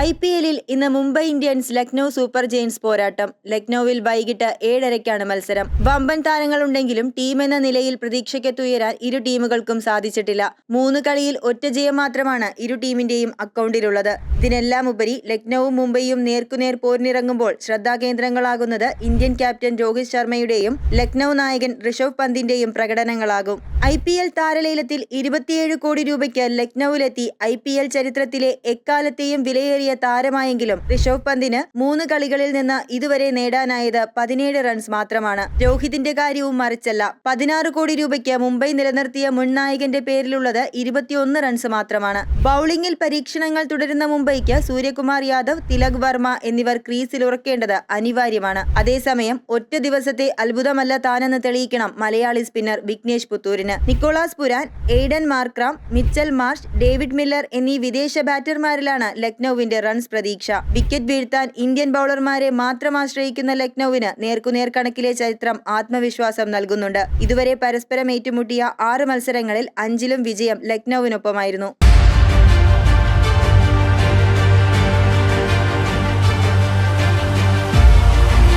IPL-ൽ ഇന്ന് Mumbai Indians Lucknow super giants പോരാട്ടം. ലക്നൌവിൽ വൈകിട്ട് 7:30-ക്കാണ് മത്സരം. വമ്പൻ താരങ്ങളുണ്ടെങ്കിലും ടീമെന്ന നിലയിൽ പ്രതീക്ഷയ്ക്കൊത്തുയരാൻ ഇരു ടീമുകൾക്കും സാധിച്ചിട്ടില്ല. 3 കളിയിൽ ഒറ്റ ജയം മാത്രമാണ് ഇരു ടീമിന്റെയും അക്കൗണ്ടിലുള്ളത്. ഇതിനെല്ലാമുപരി ലക്നൌവും മുംബൈയും നേർക്കുനേർ പോരിനിറങ്ങുമ്പോൾ ശ്രദ്ധാകേന്ദ്രങ്ങളാകുന്നത് ഇന്ത്യൻ ക്യാപ്റ്റൻ രോഹിത് ശർമ്മയുടെയും ലക്നൌ നായകൻ ഋഷഭ് പന്തിന്റെയും പ്രകടനങ്ങളാകും. IPL താരലേലത്തിൽ 27 കോടി രൂപയ്ക്ക് ലക്നൌവിലെത്തി IPL ചരിത്രത്തിലെ എക്കാലത്തെയും വിലയേറിയ താരമായെങ്കിലും ഋഷഭ് പന്തിന് 3 കളികളിൽ നിന്ന് ഇതുവരെ നേടാനായത് 17 റൺസ് മാത്രമാണ്. രോഹിതിന്റെ കാര്യവും മറിച്ചല്ല. 16 കോടി രൂപയ്ക്ക് മുംബൈ നിലനിർത്തിയ മുൻ നായകന്റെ പേരിലുള്ളത് 21 റൺസ് മാത്രമാണ്. ബൌളിംഗിൽ പരീക്ഷണങ്ങൾ തുടരുന്ന മുംബൈക്ക് സൂര്യകുമാർ യാദവ്, തിലക് വർമ്മ എന്നിവർ ക്രീസിൽ ഉറക്കേണ്ടത് അനിവാര്യമാണ്. അതേസമയം ഒറ്റ ദിവസത്തെ അത്ഭുതമല്ല താനെന്ന് തെളിയിക്കണം മലയാളി സ്പിന്നർ വിഘ്നേഷ് പുത്തൂരിന്. Nicholas Pooran, Aiden Markram, Mitchell Marsh, David Miller എന്നീ വിദേശ ബാറ്റർമാരിലാണ് ലക്നൌവിന്റെ റൺസ് പ്രതീക്ഷ. വിക്കറ്റ് വീഴ്ത്താൻ ഇന്ത്യൻ ബൌളർമാരെ മാത്രം ആശ്രയിക്കുന്ന ലക്നൌവിന് നേർക്കുനേർ കണക്കിലെ ചരിത്രം ആത്മവിശ്വാസം നൽകുന്നുണ്ട്. ഇതുവരെ പരസ്പരം ഏറ്റുമുട്ടിയ 6 മത്സരങ്ങളിൽ 5ലും വിജയം ലക്നൌവിനൊപ്പമായിരുന്നു.